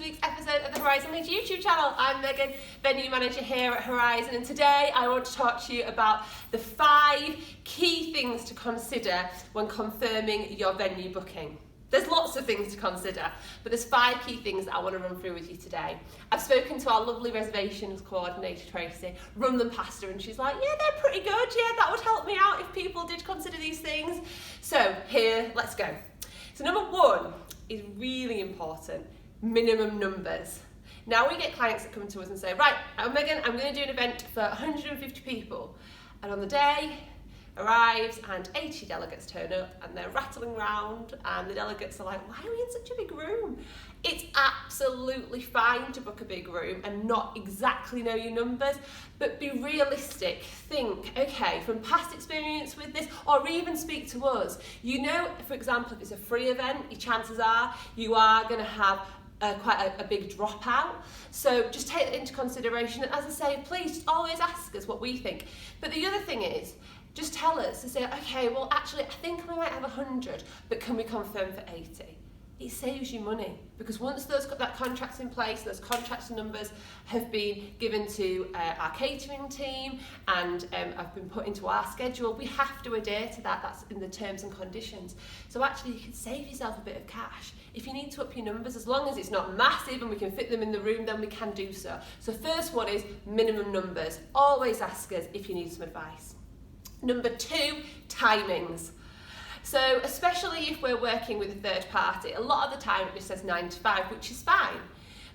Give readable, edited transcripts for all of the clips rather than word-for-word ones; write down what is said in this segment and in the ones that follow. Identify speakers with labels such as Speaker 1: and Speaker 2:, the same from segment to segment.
Speaker 1: week's episode of the Horizon Leeds YouTube channel. I'm Megan, venue manager here at Horizon, and today I want to talk to you about the 5 key things to consider when confirming your venue booking. There's lots of things to consider, but there's 5 key things that I want to run through with you today. I've spoken to our lovely reservations coordinator, Tracy, run them past her, and she's like, yeah, they're pretty good. Yeah, that would help me out if people did consider these things. So here, let's go. So number 1 is really important, minimum numbers. Now we get clients that come to us and say, right, Megan, I'm going to do an event for 150 people. And on the day, arrives and 80 delegates turn up and they're rattling around and the delegates are like, why are we in such a big room? It's absolutely fine to book a big room and not exactly know your numbers, but be realistic. Think, okay, from past experience with this, or even speak to us. You know, for example, if it's a free event, your chances are you are going to have quite a big dropout. So just take that into consideration. And as I say, please just always ask us what we think. But the other thing is, just tell us to say, okay, well, actually, I think we might have 100, but can we confirm for 80? It saves you money, because once that contract's in place, those contracts and numbers have been given to our catering team and have been put into our schedule, we have to adhere to that. That's in the terms and conditions. So actually, you can save yourself a bit of cash. If you need to up your numbers, as long as it's not massive and we can fit them in the room, then we can do so. So first one is minimum numbers. Always ask us if you need some advice. Number 2, timings. So especially if we're working with a third party, a lot of the time it just says 9 to 5, which is fine.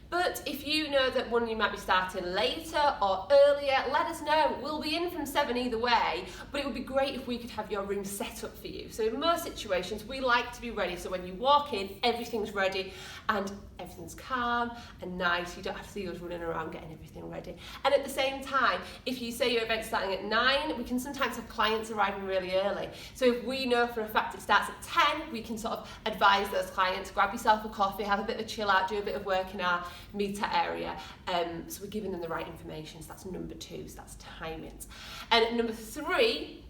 Speaker 1: But if you know that one you might be starting later or earlier, let us know. We'll be in from 7 either way, but it would be great if we could have your room set up for you. So in most situations, we like to be ready. So when you walk in, everything's ready and everything's calm and nice. You don't have to see us running around getting everything ready. And at the same time, if you say your event's starting at 9, we can sometimes have clients arriving really early. So if we know for a fact it starts at 10, we can sort of advise those clients, grab yourself a coffee, have a bit of a chill out, do a bit of work in our meter area, so we're giving them the right information. So that's number 2, so that's timings. And number 3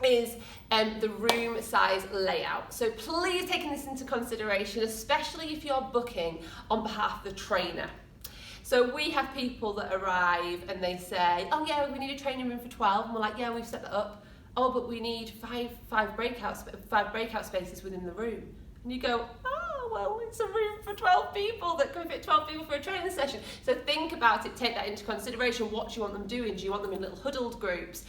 Speaker 1: is the room size layout. So please take this into consideration, especially if you're booking on behalf of the trainer. So we have people that arrive and they say, oh yeah, we need a training room for 12, and we're like, yeah, we've set that up. Oh, but we need five breakout spaces within the room. And you go, oh, well, it's a room for 12 people that can fit 12 people for a training session. So think about it, take that into consideration. What do you want them doing? Do you want them in little huddled groups?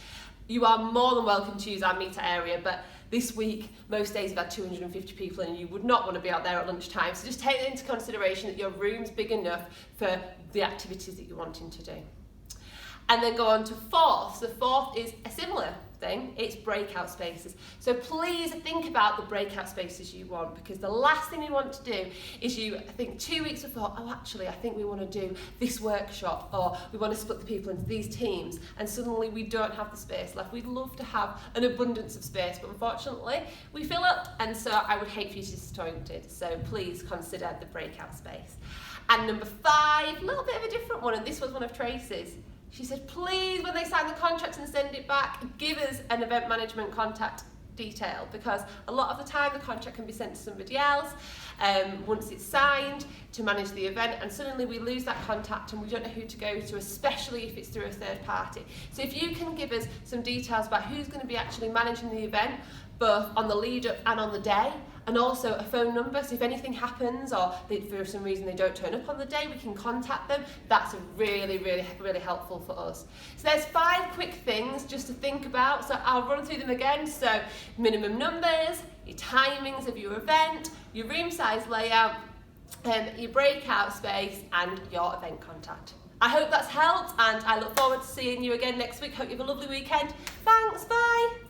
Speaker 1: You are more than welcome to use our meter area, but this week, most days we've had 250 people and you would not want to be out there at lunchtime. So just take that into consideration that your room's big enough for the activities that you're wanting to do. And then go on to 4th. So 4th is a similar thing, it's breakout spaces. So please think about the breakout spaces you want, because the last thing you want to do is you think 2 weeks before, oh actually I think we want to do this workshop, or we want to split the people into these teams, and suddenly we don't have the space left. We'd love to have an abundance of space, but unfortunately we fill up, and so I would hate for you to be disappointed. So please consider the breakout space. And number 5, a little bit of a different one, and this was one of Tracy's. She said, please, when they sign the contract and send it back, give us an event management contact detail, because a lot of the time the contract can be sent to somebody else once it's signed to manage the event, and suddenly we lose that contact and we don't know who to go to, especially if it's through a third party. So if you can give us some details about who's going to be actually managing the event, both on the lead up and on the day, and also a phone number, so if anything happens or for some reason they don't turn up on the day, we can contact them. That's really, really, really helpful for us. So there's 5 quick things just to think about, so I'll run through them again. So minimum numbers, your timings of your event, your room size layout, your breakout space, and your event contact. I hope that's helped, and I look forward to seeing you again next week. Hope you have a lovely weekend. Thanks, bye.